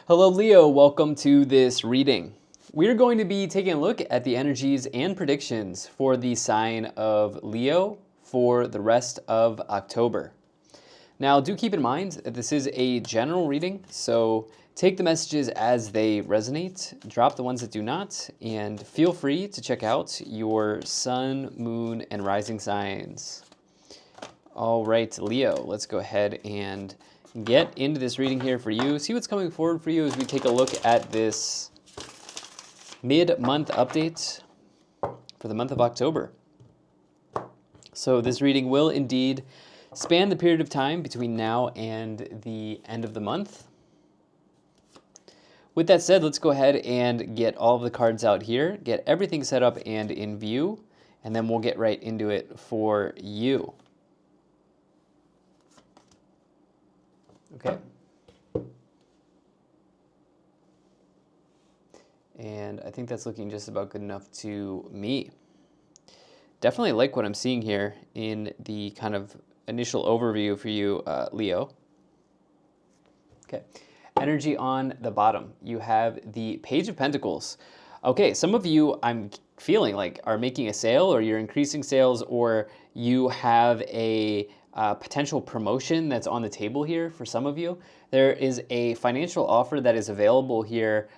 Hello Leo, welcome to this reading. We're going to be taking a look at the energies and predictions for the sign of Leo for the rest of October. Now do keep in mind that this is a general reading, so take the messages as they resonate, drop the ones that do not, and feel free to check out your sun, moon, and rising signs. All right, Leo, let's go ahead and get into this reading here for you. See what's coming forward for you as we take a look at this mid-month update for the month of October. So this reading will indeed span the period of time between now and the end of the month. With that said, let's go ahead and get all of the cards out here, get everything set up and in view, and then we'll get right into it for you. Okay. And I think that's looking just about good enough to me. Definitely like what I'm seeing here in the kind of initial overview for you, Leo. Okay. Energy on the bottom. You have the Page of Pentacles. Okay, some of you, I'm feeling like, are making a sale, or you're increasing sales, or you have a potential promotion that's on the table here for some of you. There is a financial offer that is available here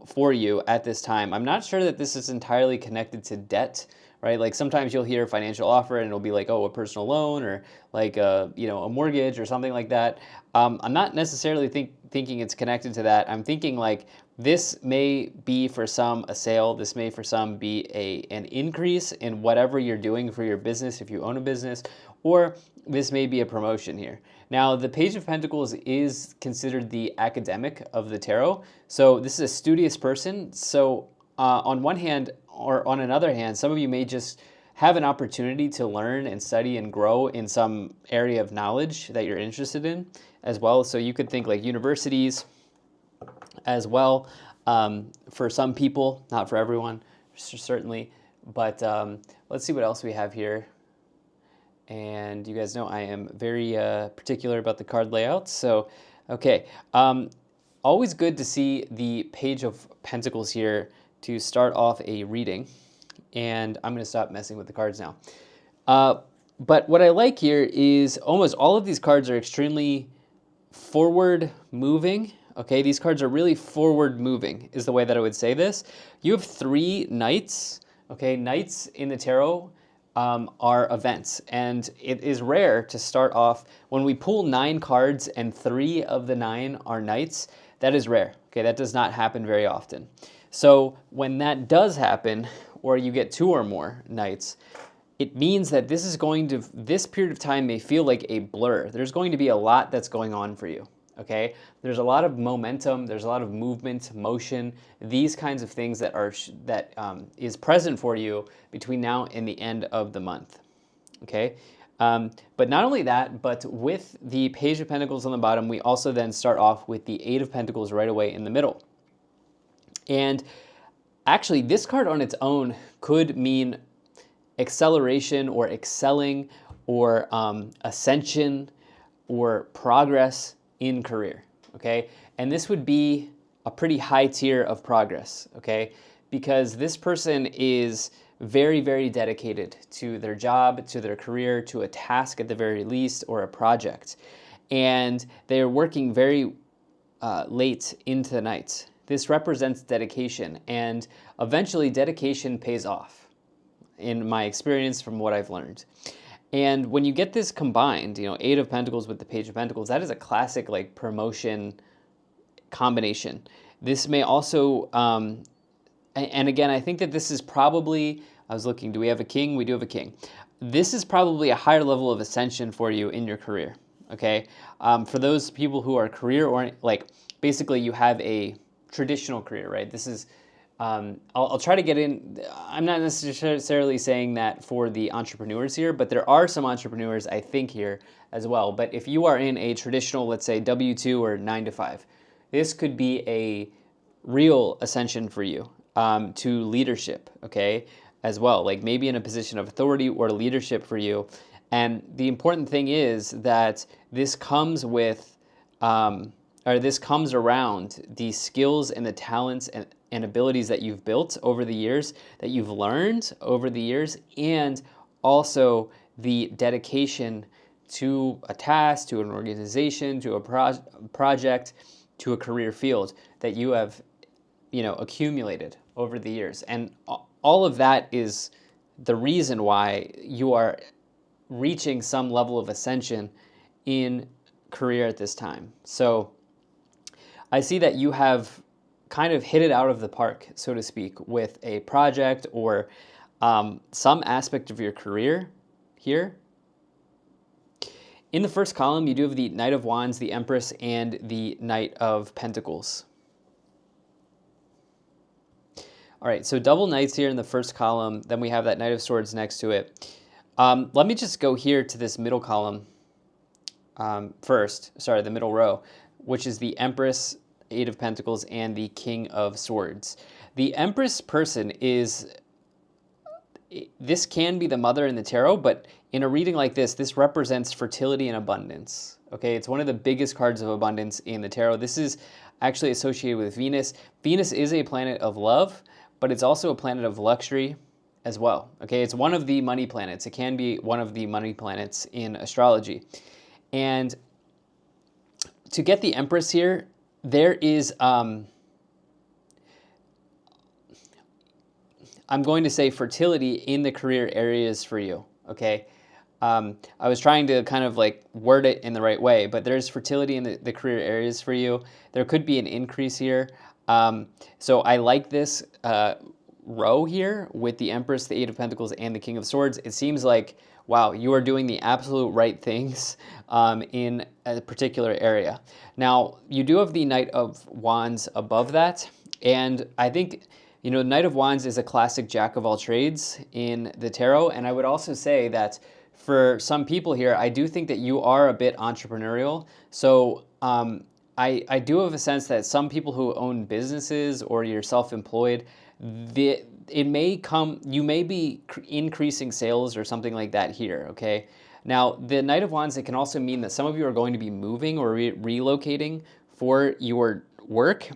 for you at this time. I'm not sure that this is entirely connected to debt, right? Like sometimes you'll hear financial offer and it'll be like, oh, a personal loan, or like a mortgage or something like that. I'm not necessarily thinking it's connected to that. I'm thinking like this may be for some a sale. This may for some be an increase in whatever you're doing for your business if you own a business, or this may be a promotion here. Now, the Page of Pentacles is considered the academic of the tarot. So this is a studious person. So on one hand, or on another hand, some of you may just have an opportunity to learn and study and grow in some area of knowledge that you're interested in as well. So you could think like universities as well, for some people, not for everyone, certainly. But let's see what else we have here. And you guys know I am very particular about the card layouts. So, okay. Always good to see the Page of Pentacles here to start off a reading. And I'm going to stop messing with the cards now. But what I like here is almost all of these cards are extremely forward moving. Okay, these cards are really forward moving is the way that I would say this. You have 3 knights. Okay, knights in the tarot are events, and it is rare to start off when we pull 9 cards and 3 of the 9 are knights. That is rare. Okay, that does not happen very often. So when that does happen, or you get 2 or more knights, it means that this period of time may feel like a blur. There's going to be a lot that's going on for you. Okay, there's a lot of momentum, there's a lot of movement, motion, these kinds of things that is present for you between now and the end of the month. Okay, but not only that, but with the Page of Pentacles on the bottom, we also then start off with the 8 of Pentacles right away in the middle. And actually, this card on its own could mean acceleration or excelling or ascension or progress in career, okay? And this would be a pretty high tier of progress, okay? Because this person is very, very dedicated to their job, to their career, to a task at the very least, or a project. And they're working very late into the night. This represents dedication, and eventually dedication pays off, in my experience from what I've learned. And when you get this combined, 8 of Pentacles with the Page of Pentacles, that is a classic like promotion combination. This may also, and again, I think that this is probably, I was looking, do we have a king? We do have a king. This is probably a higher level of ascension for you in your career, okay? For those people who are career-oriented, like basically you have a traditional career, right? This is, I'll try to get in. I'm not necessarily saying that for the entrepreneurs here, but there are some entrepreneurs, I think, here as well. But if you are in a traditional, let's say, W-2 or 9-to-5, this could be a real ascension for you to leadership, okay, as well. Like maybe in a position of authority or leadership for you. And the important thing is that this comes with a or this comes around the skills and the talents and abilities that you've built over the years, that you've learned over the years, and also the dedication to a task, to an organization, to a project, to a career field that you have, accumulated over the years. And all of that is the reason why you are reaching some level of ascension in career at this time. So I see that you have kind of hit it out of the park, so to speak, with a project or some aspect of your career here. In the first column, you do have the Knight of Wands, the Empress, and the Knight of Pentacles. All right, so double knights here in the first column. Then we have that Knight of Swords next to it. Let me just go here to this middle column first. Sorry, the middle row, which is the Empress, Eight of Pentacles, and the King of Swords. The Empress person this can be the mother in the tarot, but in a reading like this represents fertility and abundance. Okay, it's one of the biggest cards of abundance in the tarot. This is actually associated with Venus. Venus is a planet of love, but it's also a planet of luxury as well. Okay, it's one of the money planets. It can be one of the money planets in astrology. And to get the Empress here, there is, I'm going to say fertility in the career areas for you, okay? I was trying to kind of like word it in the right way, but there's fertility in the career areas for you. There could be an increase here. So I like this row here with the Empress, the Eight of Pentacles, and the King of Swords. It seems like, wow, you are doing the absolute right things in a particular area. Now, you do have the Knight of Wands above that, and I think, the Knight of Wands is a classic jack of all trades in the tarot, and I would also say that for some people here, I do think that you are a bit entrepreneurial. So I do have a sense that some people who own businesses or you're self-employed, you may be increasing sales or something like that here, okay? Now, the Knight of Wands, it can also mean that some of you are going to be moving or relocating for your work.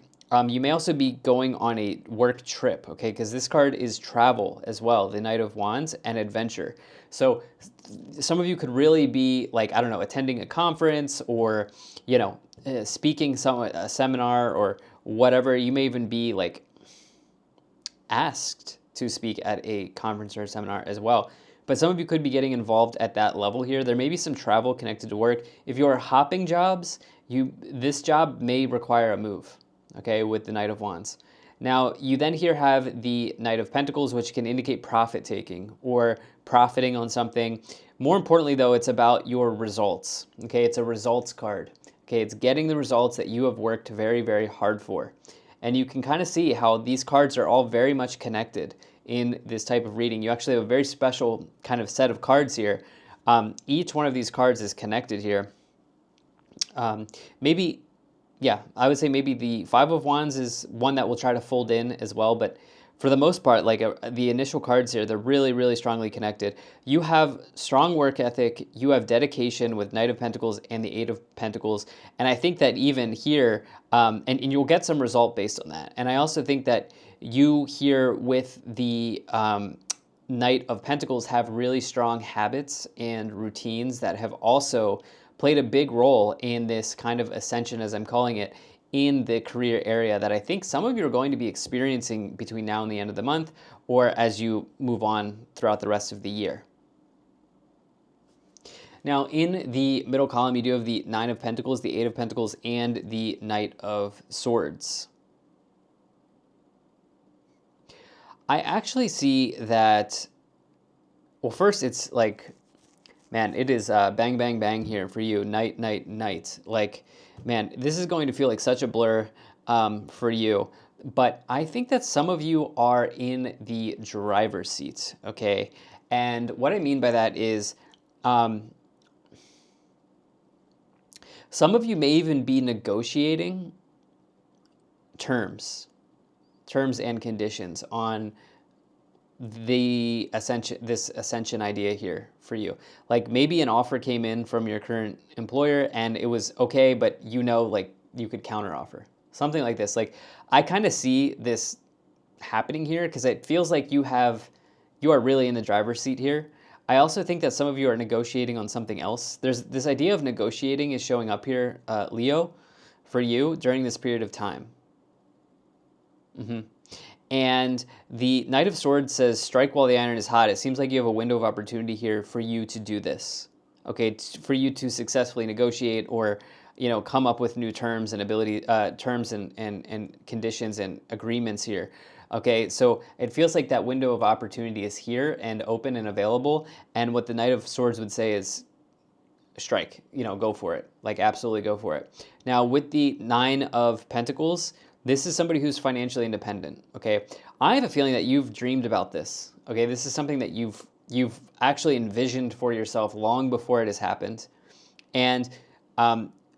You may also be going on a work trip, okay? Because this card is travel as well, the Knight of Wands, and adventure. So some of you could really be like, I don't know, attending a conference or, speaking a seminar or whatever. You may even be like asked to speak at a conference or a seminar as well. But some of you could be getting involved at that level here. There may be some travel connected to work. If you're hopping jobs, this job may require a move, okay, with the Knight of Wands. Now, you then here have the Knight of Pentacles, which can indicate profit-taking or profiting on something. More importantly, though, it's about your results, okay? It's a results card, okay? It's getting the results that you have worked very, very hard for. And you can kind of see how these cards are all very much connected in this type of reading. You actually have a very special kind of set of cards here. Each one of these cards is connected here. I would say maybe the Five of Wands is one that will try to fold in as well, but for the most part, like the initial cards here, they're really, really strongly connected. You have strong work ethic, you have dedication with Knight of Pentacles and the Eight of Pentacles, and I think that even here, and you'll get some result based on that. And I also think that you here with the Knight of Pentacles have really strong habits and routines that have also played a big role in this kind of ascension, as I'm calling it, in the career area that I think some of you are going to be experiencing between now and the end of the month, or as you move on throughout the rest of the year. Now, in the middle column, you do have the Nine of Pentacles, the Eight of Pentacles, and the Knight of Swords. I actually see that, well, first it's like, man, it is bang, bang, bang here for you. Night, night, night. Like, man, this is going to feel like such a blur for you. But I think that some of you are in the driver's seat, okay? And what I mean by that is some of you may even be negotiating terms and conditions on this ascension idea here for you. Like maybe an offer came in from your current employer and it was okay, but like you could counteroffer. Something like this. Like, I kind of see this happening here because it feels like you are really in the driver's seat here. I also think that some of you are negotiating on something else. There's this idea of negotiating is showing up here, Leo, for you during this period of time. And the Knight of Swords says, strike while the iron is hot. It seems like you have a window of opportunity here for you to do this. Okay, for you to successfully negotiate or, come up with new terms and terms and conditions and agreements here. Okay, so it feels like that window of opportunity is here and open and available. And what the Knight of Swords would say is, strike, go for it. Like, absolutely go for it. Now, with the Nine of Pentacles, this is somebody who's financially independent, okay? I have a feeling that you've dreamed about this, okay? This is something that you've actually envisioned for yourself long before it has happened. And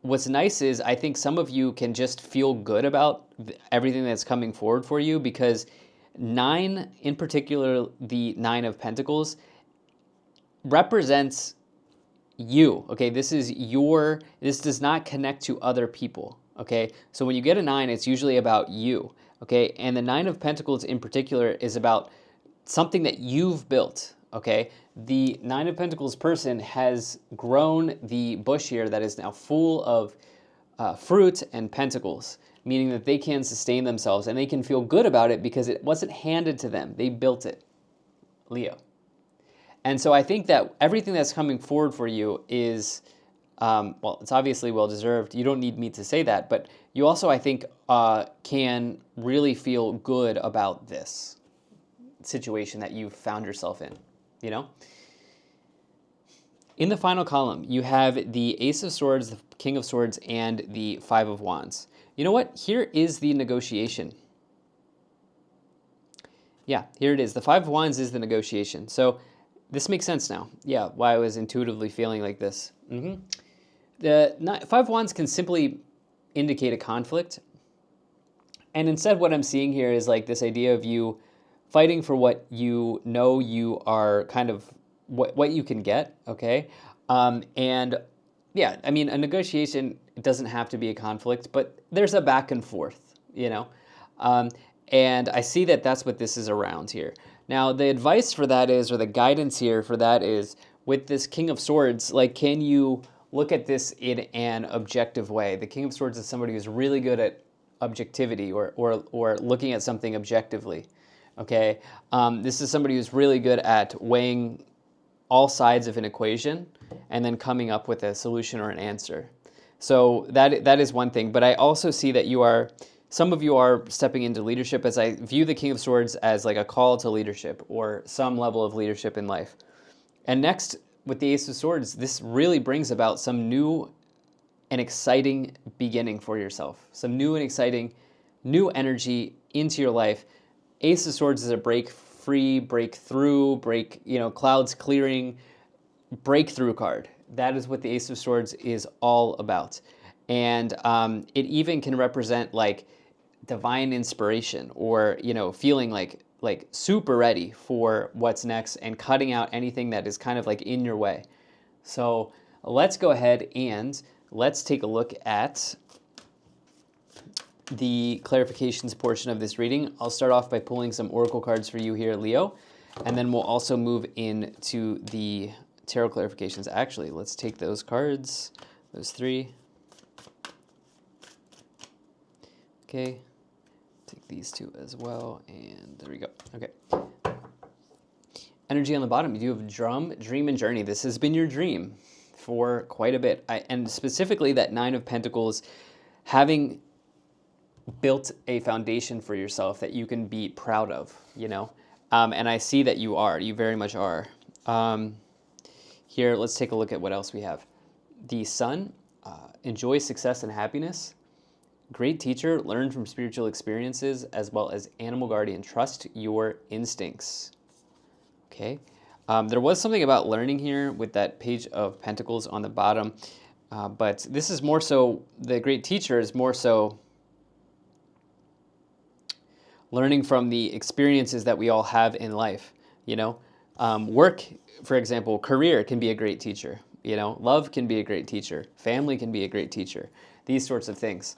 what's nice is I think some of you can just feel good about everything that's coming forward for you, because 9, in particular, the Nine of Pentacles, represents you, okay? This does not connect to other people, okay? So when you get a 9, it's usually about you, okay? And the Nine of Pentacles in particular is about something that you've built, okay? The Nine of Pentacles person has grown the bush here that is now full of fruit and pentacles, meaning that they can sustain themselves and they can feel good about it because it wasn't handed to them. They built it, Leo. And so I think that everything that's coming forward for you is, well, it's obviously well-deserved. You don't need me to say that, but you also, I think, can really feel good about this situation that you've found yourself in, In the final column, you have the Ace of Swords, the King of Swords, and the Five of Wands. You know what? Here is the negotiation. Yeah, here it is. The Five of Wands is the negotiation. So this makes sense now. Yeah, why I was intuitively feeling like this. The Five of Wands can simply indicate a conflict. And instead what I'm seeing here is like this idea of you fighting for what you know you are kind of, what you can get, okay? And yeah, I mean, a negotiation, it doesn't have to be a conflict, but there's a back and forth, and I see that that's what this is around here. Now, the advice for that is, or the guidance here for that is, with this King of Swords, like, can you look at this in an objective way? The King of Swords is somebody who's really good at objectivity or looking at something objectively, okay? This is somebody who's really good at weighing all sides of an equation and then coming up with a solution or an answer. So that is one thing. But I also see that some of you are stepping into leadership, as I view the King of Swords as like a call to leadership or some level of leadership in life. And next, with the Ace of Swords, this really brings about some new and exciting beginning for yourself. Some new and exciting, new energy into your life. Ace of Swords is a break free, breakthrough, clouds clearing, breakthrough card. That is what the Ace of Swords is all about. And it even can represent like divine inspiration or, feeling like super ready for what's next and cutting out anything that is kind of like in your way. So let's go ahead and let's take a look at the clarifications portion of this reading. I'll start off by pulling some oracle cards for you here, Leo, and then we'll also move into the tarot clarifications. Actually, let's take those cards, those 3. Okay, take these 2 as well, and there we go. Okay. Energy on the bottom, you do have drum, dream, and journey. This has been your dream for quite a bit, and specifically that Nine of Pentacles, having built a foundation for yourself that you can be proud of, and I see that you very much are. Here, let's take a look at what else we have. The Sun, enjoy success and happiness. Great teacher, learn from spiritual experiences, as well as animal guardian, trust your instincts. Okay, there was something about learning here with that Page of Pentacles on the bottom, but this is more so, the great teacher is more so learning from the experiences that we all have in life, work, for example, career can be a great teacher, love can be a great teacher, family can be a great teacher. these sorts of things.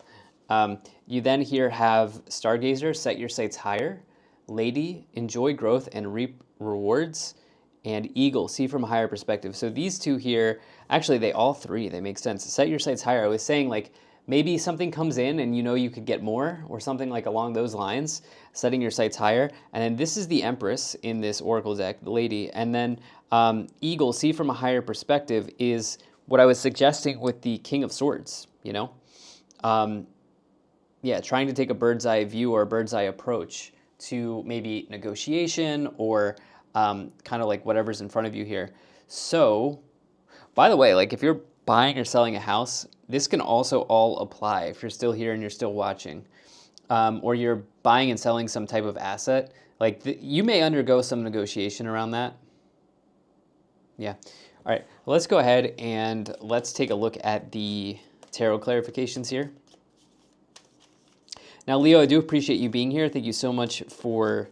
You then here have Stargazer, set your sights higher, Lady, enjoy growth and reap rewards, and Eagle, see from a higher perspective. So these two here, actually they all three, they make sense. Set your sights higher, I was saying like maybe something comes in and you know you could get more or something like along those lines, setting your sights higher. And then this is the Empress in this Oracle deck, the Lady. And then Eagle, see from a higher perspective, is what I was suggesting with the King of Swords, you know? Yeah, trying to take a bird's eye view or a bird's eye approach to maybe negotiation or kind of like whatever's in front of you here. So, by the way, like if you're buying or selling a house, this can also all apply if you're still here and you're still watching. Or you're buying and selling some type of asset. Like you may undergo some negotiation around that. Yeah. All right, well, let's go ahead and let's take a look at the tarot clarifications here. Now, Leo, I do appreciate you being here. Thank you so much for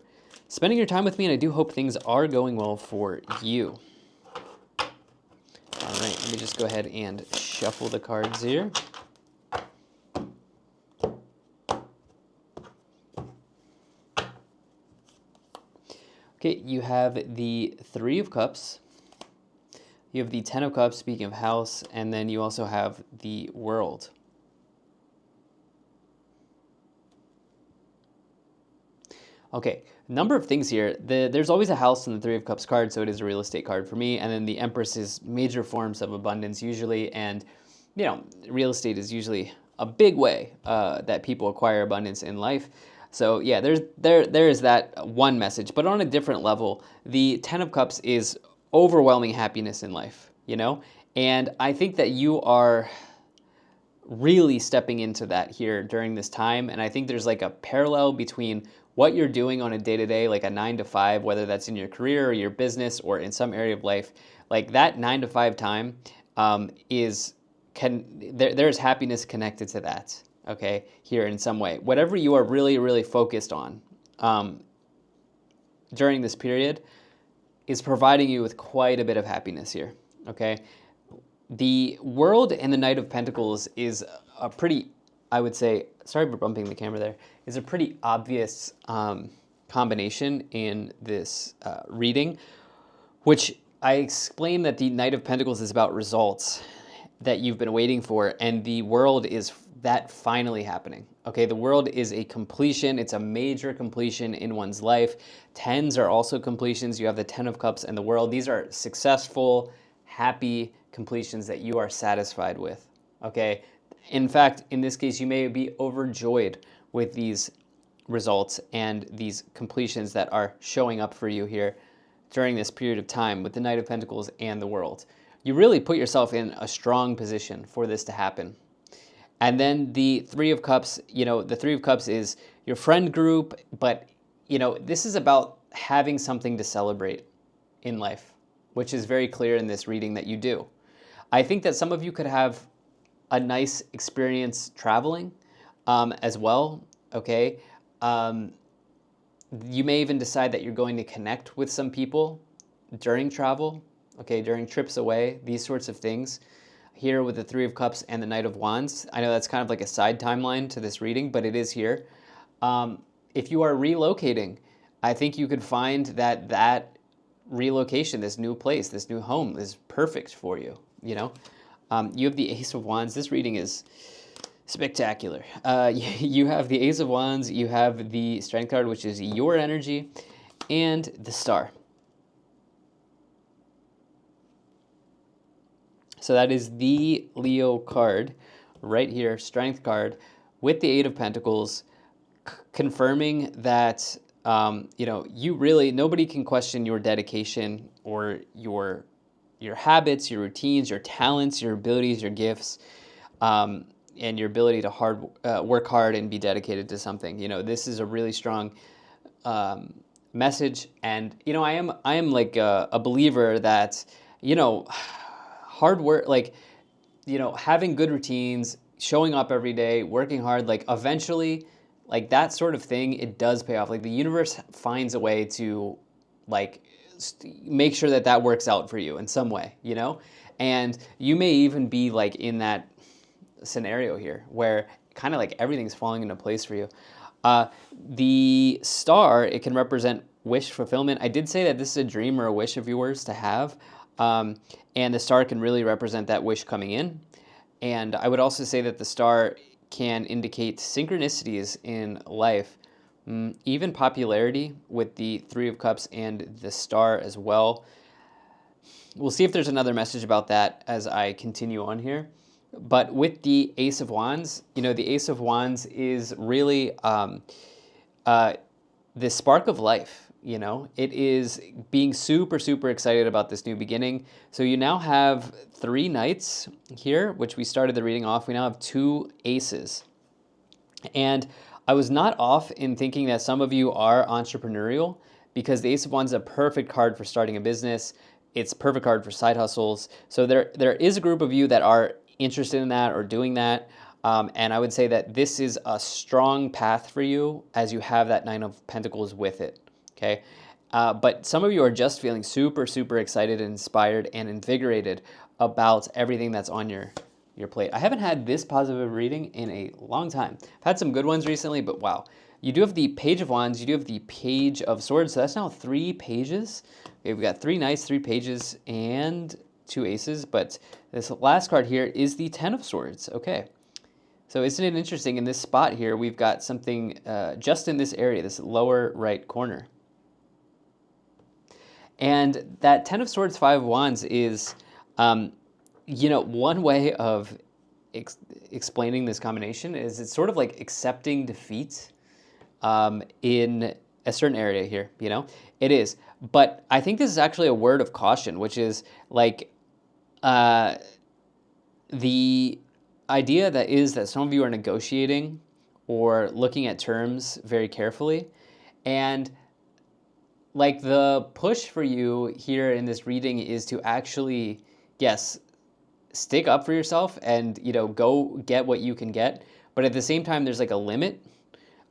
spending your time with me, and I do hope things are going well for you. All right, let me just go ahead and shuffle the cards here. Okay, you have the Three of Cups. You have the Ten of Cups, speaking of house, and then you also have the World. Okay, number of things here. There's always a house in the Three of Cups card, so it is a real estate card for me. And then the Empress is major forms of abundance usually, and you know, real estate is usually a big way that people acquire abundance in life. So yeah, there is that one message, but on a different level, the Ten of Cups is overwhelming happiness in life, you know? And I think that you are really stepping into that here during this time. And I think there's like a parallel between what you're doing on a day-to-day, like a 9 to 5, whether that's in your career or your business or in some area of life, like that 9 to 5 time there's happiness connected to that, okay, here in some way. Whatever you are really, really focused on during this period is providing you with quite a bit of happiness here, okay? The World and the Knight of Pentacles is a pretty, I would say, sorry for bumping the camera there, is a pretty obvious combination in this reading, which I explained that the Knight of Pentacles is about results that you've been waiting for, and the World is that finally happening. Okay, the World is a completion. It's a major completion in one's life. Tens are also completions. You have the Ten of Cups and the World. These are successful, happy completions that you are satisfied with. Okay, in fact, in this case, you may be overjoyed with these results and these completions that are showing up for you here during this period of time with the Knight of Pentacles and the World. You really put yourself in a strong position for this to happen. And then the Three of Cups, you know, the Three of Cups is your friend group, but, you know, this is about having something to celebrate in life, which is very clear in this reading that you do. I think that some of you could have a nice experience traveling as well, okay? You may even decide that you're going to connect with some people during travel, okay, during trips away, these sorts of things. Here with the Three of Cups and the Knight of Wands, I know that's kind of like a side timeline to this reading, but it is here. If you are relocating, I think you could find that that relocation, this new place, this new home is perfect for you, you know? You have the Ace of Wands. This reading is spectacular. You have the Ace of Wands, you have the Strength card, which is your energy, and the Star. So that is the Leo card right here, Strength card, with the Eight of Pentacles, confirming that, you know, you really, nobody can question your dedication or your habits, your routines, your talents, your abilities, your gifts, and your ability to work hard and be dedicated to something. You know, this is a really strong message. And, you know, I am like a believer that, you know, hard work, like, you know, having good routines, showing up every day, working hard, like eventually, like that sort of thing, it does pay off. Like the universe finds a way to like make sure that that works out for you in some way, you know? And you may even be like in that scenario here where kind of like everything's falling into place for you. Uh, the star, it can represent wish fulfillment. I did say that this is a dream or a wish of yours to have. Um, and the star can really represent that wish coming in. And I would also say that the star can indicate synchronicities in life, even popularity with the Three of Cups and the star as well. We'll see if there's another message about that as I continue on here. But with the Ace of Wands, the Ace of Wands is really uh, the spark of life. It is being super, super excited about this new beginning. So you now have 3 knights here, which we started the reading off. We now have 2 aces. And I was not off in thinking that some of you are entrepreneurial, because the Ace of Wands is a perfect card for starting a business. It's a perfect card for side hustles. So there is a group of you that are interested in that or doing that. And I would say that this is a strong path for you as you have that Nine of Pentacles with it. Okay. But some of you are just feeling super, super excited and inspired and invigorated about everything that's on your plate. I haven't had this positive reading in a long time. I've had some good ones recently, but wow. You do have the Page of Wands, you do have the Page of Swords, so that's now 3 pages. Okay, we've got 3 knights, 3 pages, and 2 aces, but this last card here is the Ten of Swords. Okay, so isn't it interesting, in this spot here, we've got something just in this area, this lower right corner. And that Ten of Swords, 5 of Wands is, one way of explaining this combination is it's sort of like accepting defeat in a certain area here, It is. But I think this is actually a word of caution, which is like the idea that some of you are negotiating or looking at terms very carefully. And like the push for you here in this reading is to actually, yes, stick up for yourself and, go get what you can get. But at the same time, there's like a limit.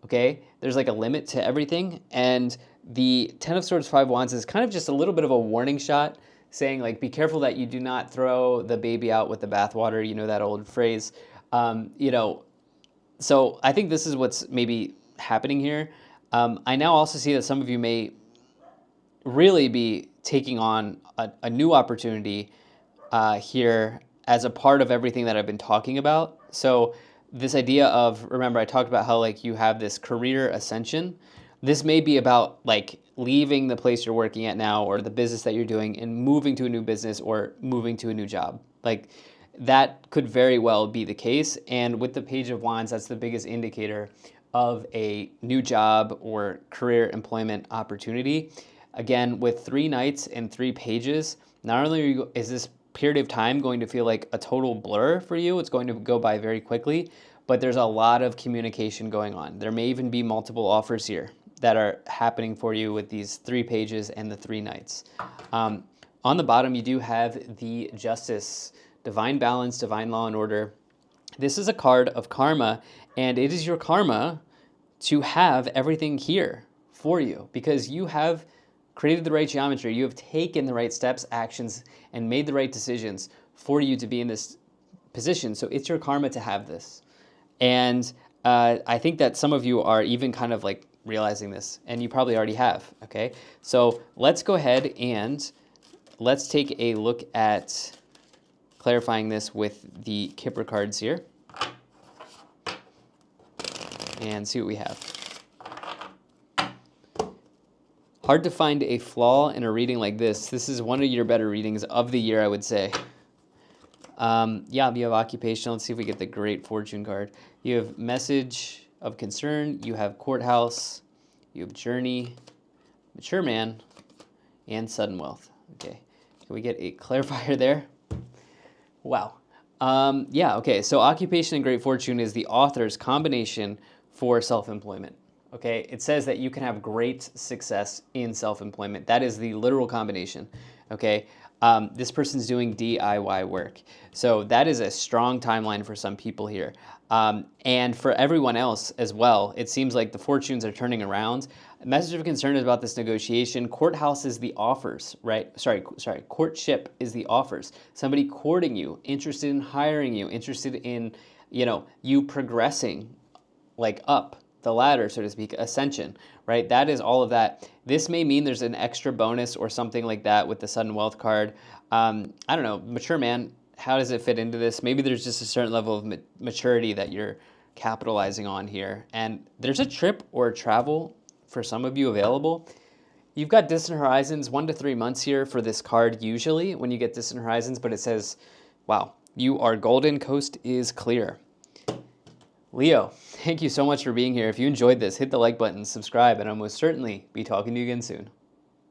Okay, there's like a limit to everything, and the Ten of Swords, 5 Wands is kind of just a little bit of a warning shot, saying like, be careful that you do not throw the baby out with the bathwater. You know that old phrase. So I think this is what's maybe happening here. I now also see that some of you may really be taking on a new opportunity here as a part of everything that I've been talking about. So this idea of, remember I talked about how like you have this career ascension. This may be about like leaving the place you're working at now or the business that you're doing and moving to a new business or moving to a new job. Like that could very well be the case. And with the Page of Wands, that's the biggest indicator of a new job or career employment opportunity. Again, with 3 knights and 3 pages, not only is this period of time going to feel like a total blur for you, it's going to go by very quickly, but there's a lot of communication going on. There may even be multiple offers here that are happening for you with these 3 pages and the 3 knights. On the bottom, you do have the Justice, divine balance, divine law and order. This is a card of karma, and it is your karma to have everything here for you because you have created the right geometry, you have taken the right steps, actions, and made the right decisions for you to be in this position. So it's your karma to have this. And I think that some of you are even kind of like realizing this, and you probably already have, okay? So let's go ahead and let's take a look at clarifying this with the Kipper cards here and see what we have. Hard to find a flaw in a reading like this. This is one of your better readings of the year, I would say. Yeah, you have occupation. Let's see if we get the Great Fortune card. You have message of concern. You have courthouse. You have journey, mature man, and sudden wealth. Okay, can we get a clarifier there? Wow. Yeah, okay, so occupation and Great Fortune is the author's combination for self-employment. Okay, it says that you can have great success in self-employment. That is the literal combination. Okay, this person's doing DIY work. So that is a strong timeline for some people here. And for everyone else as well, it seems like the fortunes are turning around. A message of concern is about this negotiation. Courthouse is the offers, right? Sorry, courtship is the offers. Somebody courting you, interested in hiring you, interested in you progressing like up the ladder, so to speak, ascension, right? That is all of that. This may mean there's an extra bonus or something like that with the sudden wealth card. I don't know, mature man, how does it fit into this? Maybe there's just a certain level of maturity that you're capitalizing on here. And there's a trip or a travel for some of you available. You've got distant horizons, 1 to 3 months here for this card usually when you get distant horizons, but it says, wow, you are golden, coast is clear. Leo, thank you so much for being here. If you enjoyed this, hit the like button, subscribe, and I'll most certainly be talking to you again soon.